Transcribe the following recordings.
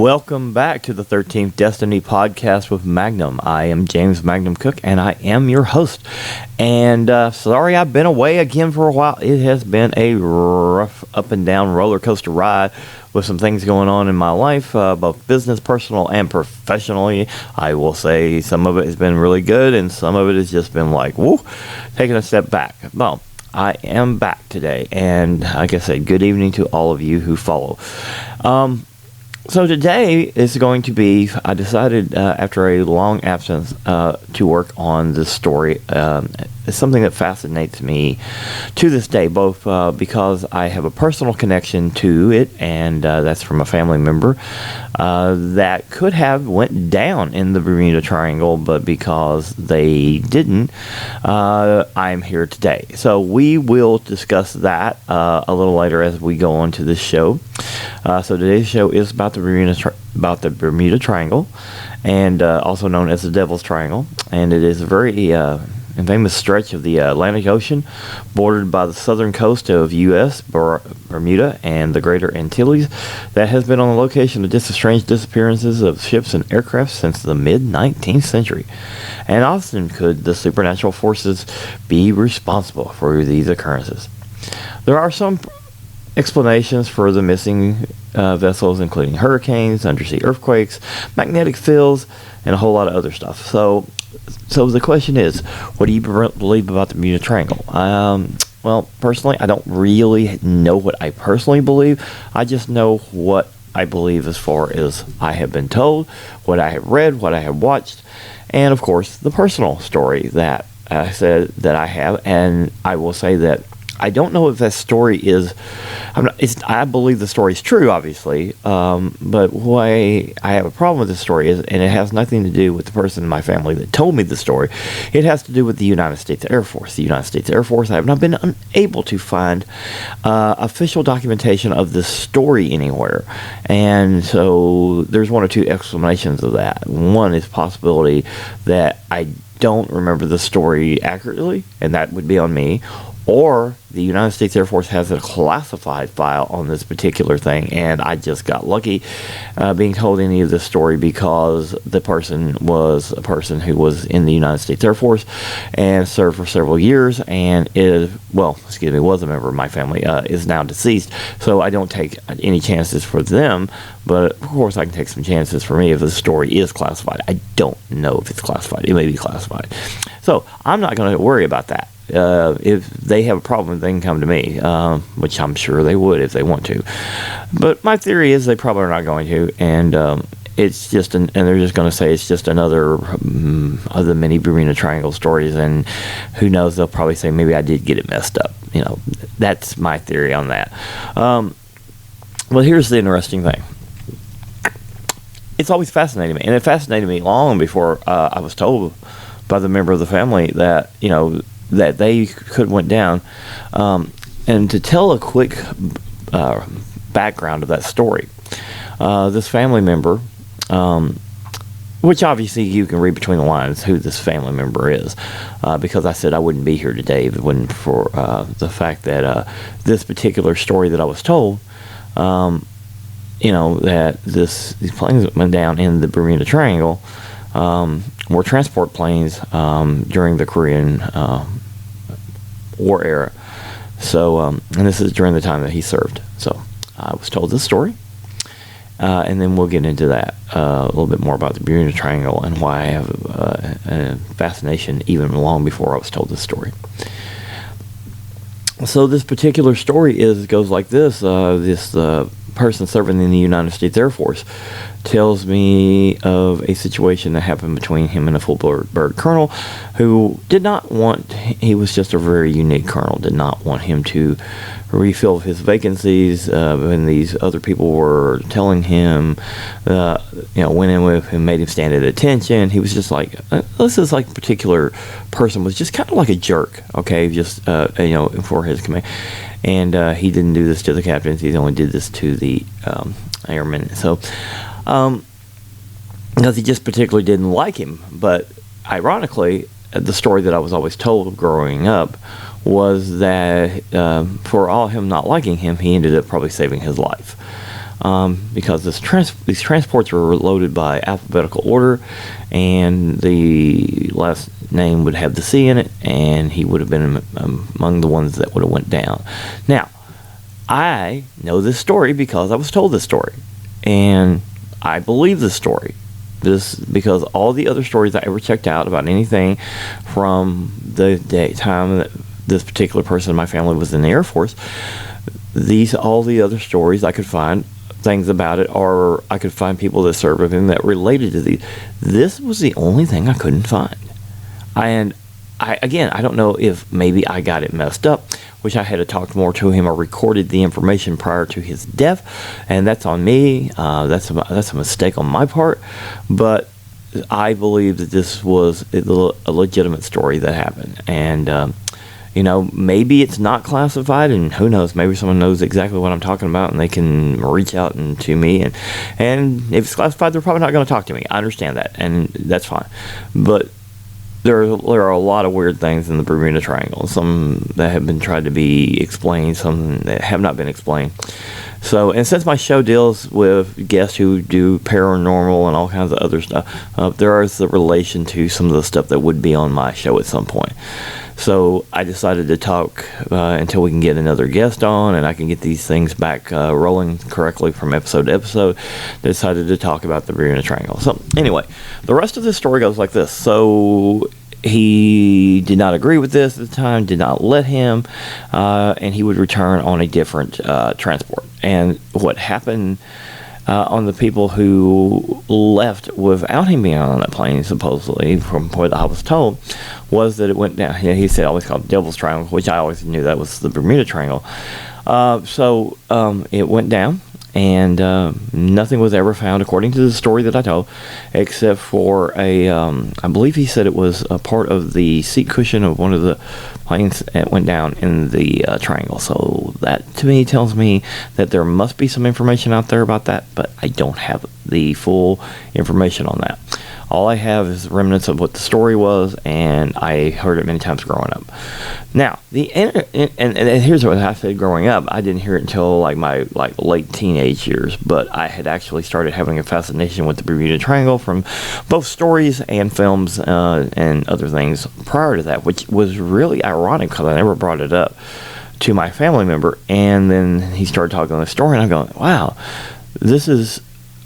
Welcome back to the 13th Destiny podcast with Magnum. I am James Magnum Cook, and I am your host. And sorry I've been away again for a while. It has been a rough up and down roller coaster ride with some things going on in my life, both business, personal, and professionally. I will say some of it has been really good, and some of it has just been like, woo, taking a step back. Well, I am back today, and like I said, good evening to all of you who follow. So today is going to be, I decided after a long absence to work on this story. It's something that fascinates me to this day, both because I have a personal connection to it, and that's from a family member that could have went down in the Bermuda Triangle, but because they didn't, I'm here today. So we will discuss that a little later as we go on to this show. So today's show is about the Bermuda Triangle, and also known as the Devil's Triangle, and it is a very famous stretch of the Atlantic Ocean, bordered by the southern coast of U.S., Bermuda, and the Greater Antilles, that has been on the location of strange disappearances of ships and aircraft since the mid-19th century. And often could the supernatural forces be responsible for these occurrences. There are some explanations for the missing vessels, including hurricanes, undersea earthquakes, magnetic fields, and a whole lot of other stuff. So the question is, what do you believe about the Bermuda Triangle? Well, personally, I don't really know what I personally believe. I just know what I believe as far as I have been told, what I have read, what I have watched, and of course, the personal story that I said that I have. And I will say that I don't know if that story is, I believe the story is true, obviously, but why I have a problem with this story is, and it has nothing to do with the person in my family that told me the story, it has to do with the United States Air Force. The United States Air Force, I have not been unable to find official documentation of this story anywhere, and so there's one or two explanations of that. One is possibility that I don't remember the story accurately, and that would be on me, or the United States Air Force has a classified file on this particular thing, and I just got lucky being told any of this story because the person was a person who was in the United States Air Force and served for several years, and was a member of my family, is now deceased. So I don't take any chances for them, but of course I can take some chances for me if the story is classified. I don't know if it's classified. It may be classified. So I'm not going to worry about that. If they have a problem, they can come to me, which I'm sure they would if they want to. But my theory is they probably are not going to, and it's just, and they're just going to say it's just another of the many Bermuda Triangle stories, and who knows, they'll probably say maybe I did get it messed up. That's my theory on that. Well, here's the interesting thing. It's always fascinated me, and it fascinated me long before I was told by the member of the family that, that they could went down. And to tell a quick background of that story, this family member, which obviously you can read between the lines who this family member is, because I said I wouldn't be here today if it wasn't for the fact that this particular story that I was told, that these planes went down in the Bermuda Triangle, were transport planes during the Korean War era. So, and this is during the time that he served. So, I was told this story, and then we'll get into that a little bit more about the Bermuda Triangle and why I have a fascination even long before I was told this story. So, this particular story goes like this. This person serving in the United States Air Force tells me of a situation that happened between him and a full-bird colonel who he was just a very unique colonel, did not want him to refill his vacancies, and these other people were telling him, went in with him, made him stand at attention. He was just like, this is like a particular person was just kind of like a jerk, okay, just, for his command. And he didn't do this to the captains. He only did this to the airmen. So, because he just particularly didn't like him. But ironically, the story that I was always told growing up was that for all him not liking him, he ended up probably saving his life. because these transports were loaded by alphabetical order, and the last name would have the C in it, and he would have been among the ones that would have went down. Now, I know this story because I was told this story, and I believe this story. This because all the other stories I ever checked out about anything from the time that this particular person in my family was in the Air Force, all the other stories I could find things about it, or I could find people that served with him that related to these. This was the only thing I couldn't find. And I don't know if maybe I got it messed up, which I had to talk more to him or recorded the information prior to his death, and that's on me. That's a mistake on my part, but I believe that this was a legitimate story that happened, and maybe it's not classified, and who knows, maybe someone knows exactly what I'm talking about, and they can reach out to me, and if it's classified, they're probably not going to talk to me. I understand that, and that's fine, but there are a lot of weird things in the Bermuda Triangle, some that have been tried to be explained, some that have not been explained. So, and since my show deals with guests who do paranormal and all kinds of other stuff, there is the relation to some of the stuff that would be on my show at some point. So I decided to talk until we can get another guest on and I can get these things back rolling correctly from episode to episode. Decided to talk about the Bermuda Triangle. So anyway, the rest of this story goes like this. So he did not agree with this at the time, did not let him, and he would return on a different transport. And what happened on the people who left without him being on that plane, supposedly, from what I was told, was that it went down. He said always called Devil's Triangle, which I always knew that was the Bermuda Triangle. So it went down, and nothing was ever found, according to the story that I told, except for I believe he said it was a part of the seat cushion of one of the planes that went down in the triangle. So that, to me, tells me that there must be some information out there about that, but I don't have the full information on that. All I have is remnants of what the story was, and I heard it many times growing up. Now, and here's what I said growing up. I didn't hear it until my late teenage years, but I had actually started having a fascination with the Bermuda Triangle from both stories and films and other things prior to that, which was really ironic because I never brought it up to my family member. And then he started talking on the story, and I'm going, wow, this is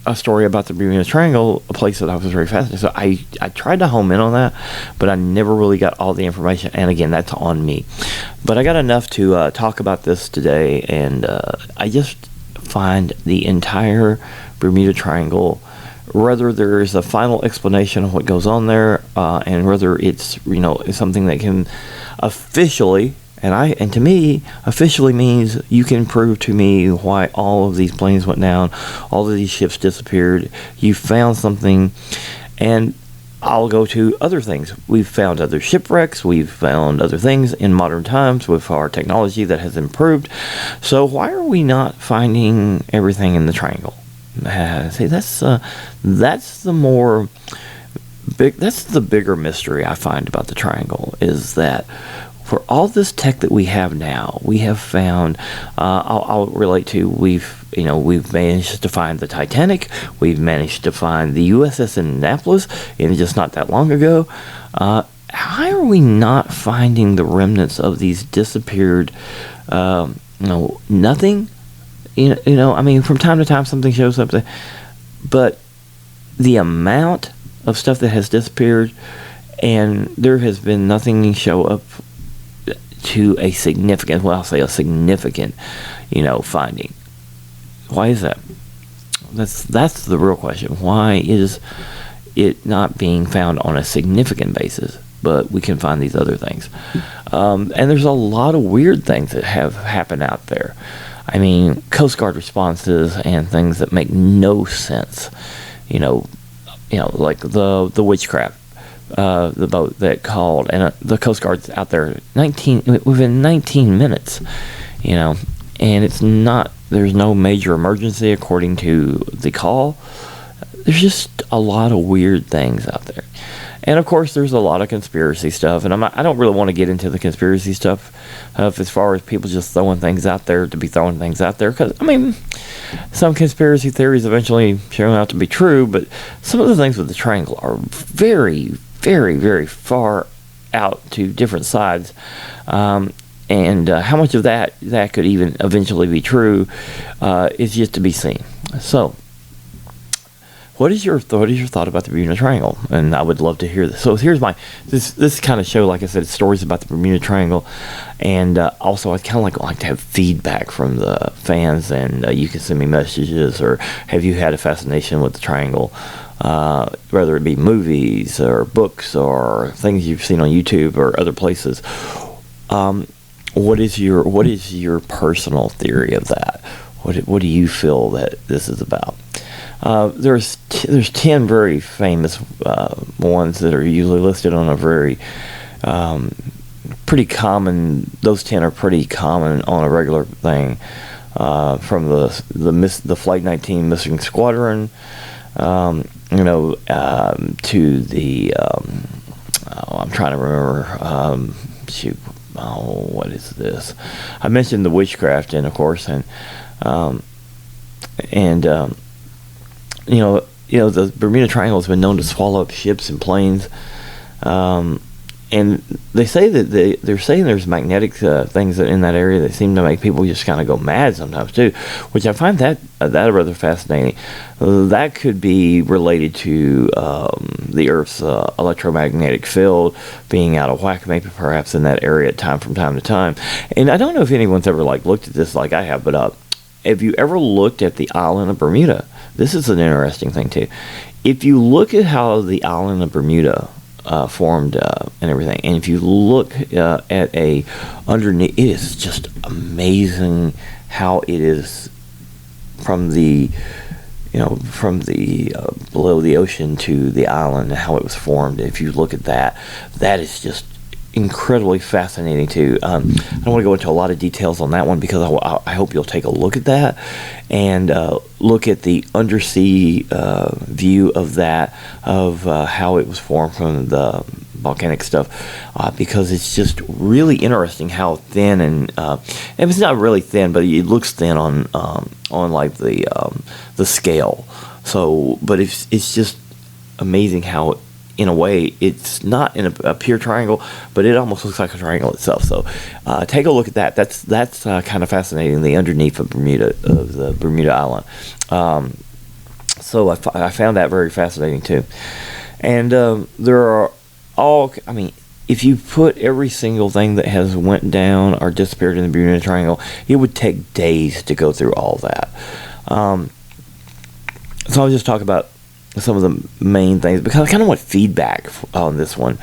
a story about the Bermuda Triangle, a place that I was very fascinated. So I tried to home in on that, but I never really got all the information. And again, that's on me. But I got enough to talk about this today, and I just find the entire Bermuda Triangle, whether there is a final explanation of what goes on there, and whether it's something that can officially. And to me, officially means you can prove to me why all of these planes went down, all of these ships disappeared. You found something, and I'll go to other things. We've found other shipwrecks. We've found other things in modern times with our technology that has improved. So why are we not finding everything in the triangle? See, that's the bigger mystery I find about the triangle, is that for all this tech that we have now, we have found. I'll relate to we've managed to find the Titanic. We've managed to find the USS Annapolis, and just not that long ago. How are we not finding the remnants of these disappeared? Nothing. I mean, from time to time something shows up, but the amount of stuff that has disappeared, and there has been nothing show up to a significant, finding. Why is that? That's the real question. Why is it not being found on a significant basis, but we can find these other things? And there's a lot of weird things that have happened out there. I mean, Coast Guard responses and things that make no sense. Like the witchcraft. The boat that called, and the Coast Guard's out there within 19 minutes, and it's not, there's no major emergency according to the call. There's just a lot of weird things out there. And of course, there's a lot of conspiracy stuff, and I don't really want to get into the conspiracy stuff as far as people just throwing things out there to be throwing things out there. Because, I mean, some conspiracy theories eventually turn out to be true, but some of the things with the triangle are very, very, very far out to different sides. And how much of that could even eventually be true is yet to be seen. So, what is your thought about the Bermuda Triangle? And I would love to hear this. So here's this kind of show, like I said, stories about the Bermuda Triangle, and also I'd kind of like to have feedback from the fans, and you can send me messages, or have you had a fascination with the Triangle, whether it be movies or books or things you've seen on YouTube or other places. What is your personal theory of that? What do you feel that this is about? There's 10 very famous ones that are usually listed on a very pretty common. Those 10 are pretty common on a regular thing, from the Flight 19 missing squadron, to the I'm trying to remember. What is this? I mentioned the witchcraft, and of course, the Bermuda Triangle has been known to swallow up ships and planes, and they say that they're saying there's magnetic things in that area that seem to make people just kind of go mad sometimes too, which I find that rather fascinating. That could be related to the Earth's electromagnetic field being out of whack, maybe perhaps in that area from time to time. And I don't know if anyone's ever looked at this like I have, but have you ever looked at the island of Bermuda? This is an interesting thing too. If you look at how the island of Bermuda formed and everything, and if you look at underneath, it is just amazing how it is from the below the ocean to the island, and how it was formed. If you look at that is just incredibly fascinating too. I don't want to go into a lot of details on that one, because I hope you'll take a look at that and look at the undersea view of that, of how it was formed from the volcanic stuff, because it's just really interesting how thin and it's not really thin, but it looks thin on like the scale. So, but it's just amazing how, in a way, it's not in a pure triangle, but it almost looks like a triangle itself. So take a look at that. That's kind of fascinating, the underneath of the Bermuda Island. So I found that very fascinating too. And there are if you put every single thing that has went down or disappeared in the Bermuda Triangle, it would take days to go through all that. So I'll just talk about some of the main things, because I kind of want feedback on this one.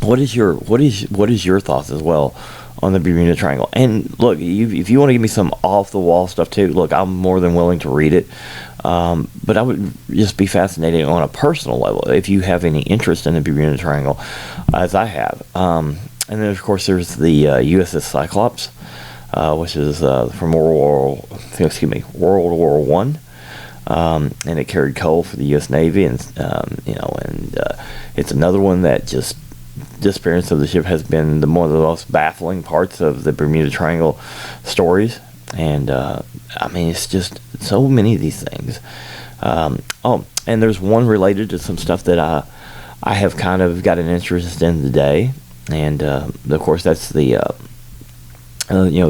What is your thoughts as well on the Bermuda Triangle? And look, if you want to give me some off the wall stuff too, look, I'm more than willing to read it. But I would just be fascinated on a personal level if you have any interest in the Bermuda Triangle, as I have. And then of course there's the USS Cyclops, which is from World War One. And it carried coal for the U.S. Navy, and it's another one that just disappearance of the ship has been one of the most baffling parts of the Bermuda Triangle stories. And it's just so many of these things. And there's one related to some stuff that I have kind of got an interest in today, and of course that's the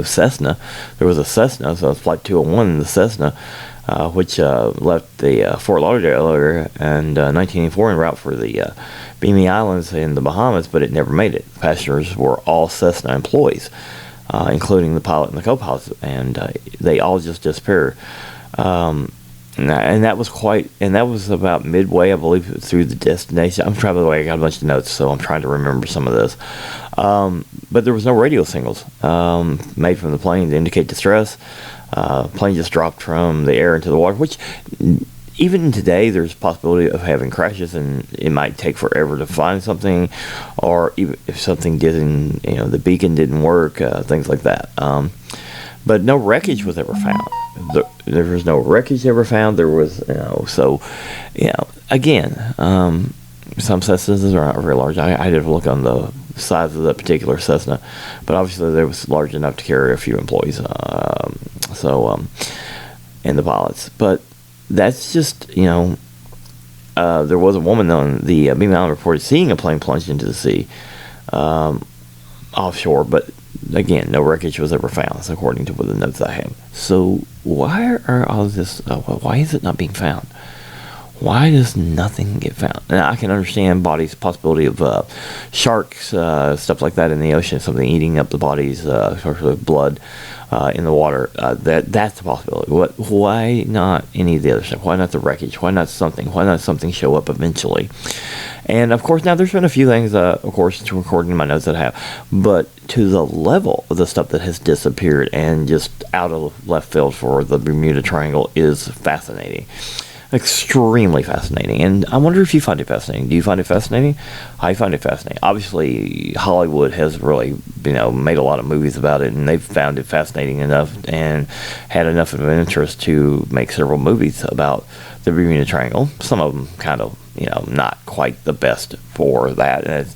Cessna. There was a Cessna, so it's Flight 201 in the Cessna, which left the Fort Lauderdale area in 1984 en route for the Beamy Islands in the Bahamas, but it never made it. The passengers were all Cessna employees, including the pilot and the co-pilots, and they all just disappeared. And that was about midway, I believe, through the destination. I got a bunch of notes, so I'm trying to remember some of this. But there was no radio signals made from the plane to indicate distress. Plane just dropped from the air into the water, which even today there's a possibility of having crashes, and it might take forever to find something, or even if something didn't, the beacon didn't work, things like that. But no wreckage was ever found. There was no wreckage ever found. There was, again, some Cessnas are not very large. I had to look on the size of that particular Cessna, but obviously they was large enough to carry a few employees. And the pilots. But that's just, there was a woman on the Beam Island reported seeing a plane plunge into the sea offshore, but again, no wreckage was ever found, according to the notes I have. So why are all this? Why is it not being found? Why does nothing get found? Now, I can understand bodies, possibility of sharks, stuff like that in the ocean, something eating up the bodies, sort of blood in the water. That's a possibility. Why not any of the other stuff? Why not the wreckage? Why not something? Why not something show up eventually? And of course, now there's been a few things, of course, to recording in my notes that I have, but to the level of the stuff that has disappeared and just out of left field for the Bermuda Triangle is fascinating. Extremely fascinating, and I wonder if you find it fascinating. Do you find it fascinating? I find it fascinating. Obviously, Hollywood has really, made a lot of movies about it, and they've found it fascinating enough and had enough of an interest to make several movies about the Bermuda Triangle. Some of them kind of, not quite the best for that. And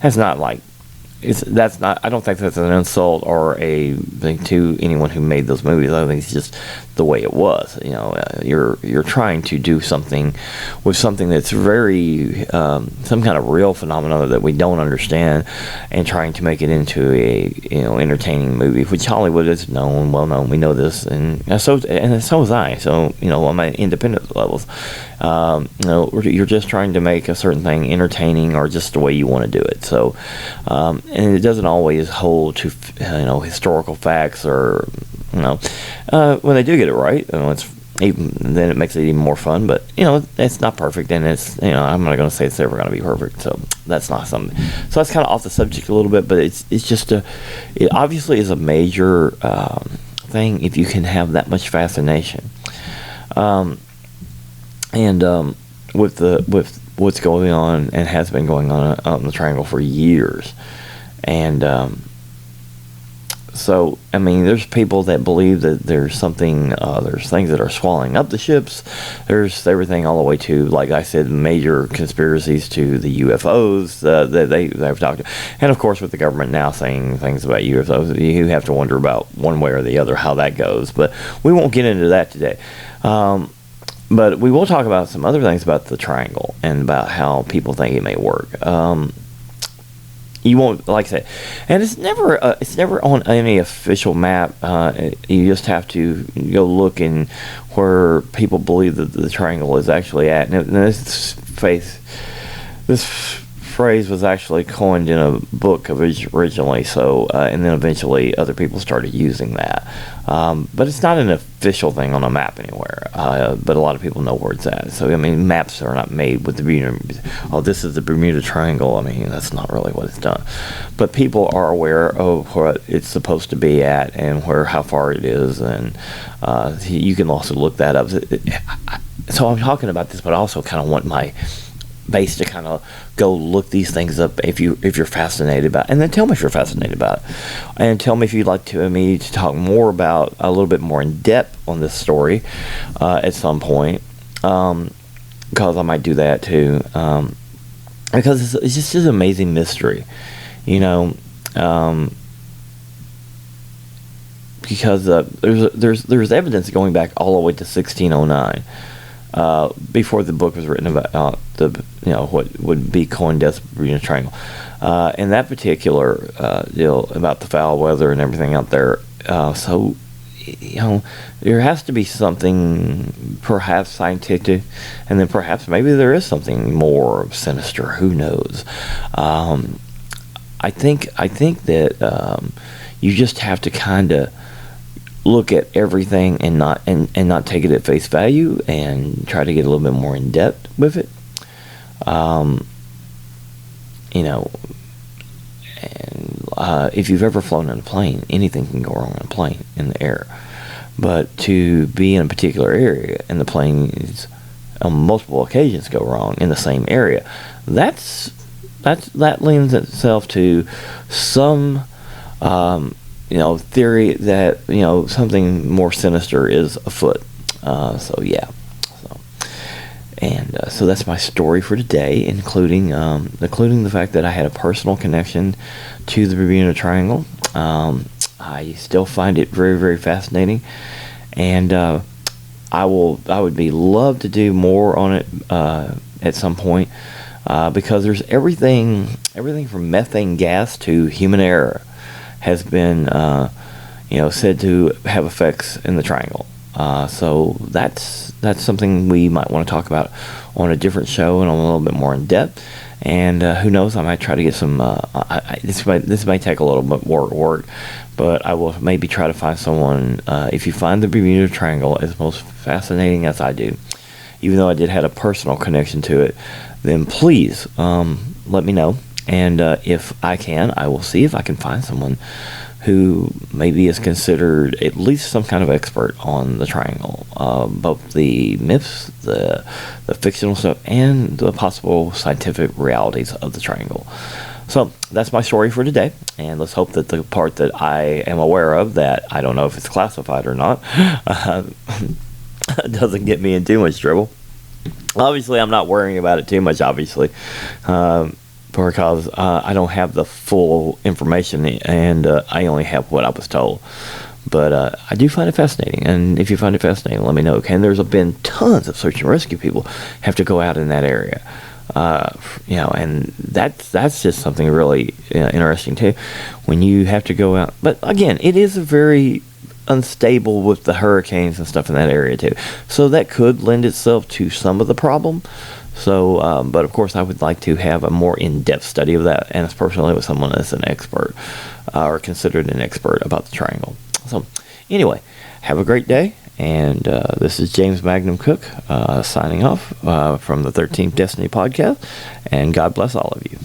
it's not like that's not. I don't think that's an insult or a thing to anyone who made those movies. I think it's just the way it was. You're trying to do something with something that's very some kind of real phenomenon that we don't understand, and trying to make it into a entertaining movie, which Hollywood is well known. We know this, and so was I. So on my independent levels, you're just trying to make a certain thing entertaining or just the way you want to do it. So. And it doesn't always hold to historical facts or when they do get it right, then it makes it even more fun. But it's not perfect, and it's I'm not going to say it's ever going to be perfect. So that's not something. So that's kind of off the subject a little bit, but it's just it obviously is a major thing if you can have that much fascination, with what's going on and has been going on out in the Triangle for years. And so, there's people that believe that there's something, there's things that are swallowing up the ships. There's everything all the way to, like I said, major conspiracies to the UFOs that they've talked to. And of course, with the government now saying things about UFOs, you have to wonder about one way or the other how that goes. But we won't get into that today. But we will talk about some other things about the Triangle and about how people think it may work. You won't, like I said, and it's never on any official map. You just have to go look in where people believe that the Triangle is actually at. And this phrase was actually coined in a book originally, so and then eventually other people started using that. But it's not an official thing on a map anywhere. But a lot of people know where it's at. So maps are not made with the Bermuda. Oh, this is the Bermuda Triangle. That's not really what it's done. But people are aware of what it's supposed to be at and how far it is, and you can also look that up. So I'm talking about this, but I also kind of want my base to kind of go look these things up if you're fascinated about it. And then tell me if you're fascinated about it, and tell me if you'd like me to talk more about a little bit more in depth on this story at some point, because I might do that too, because it's just an amazing mystery, because there's evidence going back all the way to 1609. Before the book was written about what would be coined as the Bermuda Triangle, and that particular deal about the foul weather and everything out there. So there has to be something perhaps scientific, and then perhaps maybe there is something more sinister. Who knows? I think that you just have to kind of look at everything and not take it at face value, and try to get a little bit more in depth with it. If you've ever flown in a plane, anything can go wrong in a plane in the air. But to be in a particular area and the planes on multiple occasions go wrong in the same area, that lends itself to some theory that something more sinister is afoot. So yeah. And so that's my story for today, including the fact that I had a personal connection to the Bermuda Triangle. I still find it very, very fascinating, and I would be love to do more on it at some point, because there's everything from methane gas to human error has been said to have effects in the triangle. So that's something we might want to talk about on a different show and a little bit more in depth. And who knows, I might try to get some. This might take a little bit more work, but I will maybe try to find someone. If you find the Bermuda Triangle as most fascinating as I do, even though I did have a personal connection to it, then please let me know. And if I can, I will see if I can find someone who maybe is considered at least some kind of expert on the triangle, both the myths, the fictional stuff, and the possible scientific realities of the triangle. So that's my story for today, and let's hope that the part that I am aware of, that I don't know if it's classified or not, doesn't get me in too much trouble. Obviously, I'm not worrying about it too much, obviously, because I don't have the full information, and I only have what I was told. But I do find it fascinating, and if you find it fascinating, let me know. And there's been tons of search and rescue people have to go out in that area, and that's just something really interesting too, when you have to go out. But again, it is a very unstable with the hurricanes and stuff in that area too, so that could lend itself to some of the problem. So, but of course, I would like to have a more in-depth study of that, and especially with someone that's an expert or considered an expert about the triangle. So, anyway, have a great day, and this is James Magnum Cook signing off from the 13th Destiny podcast, and God bless all of you.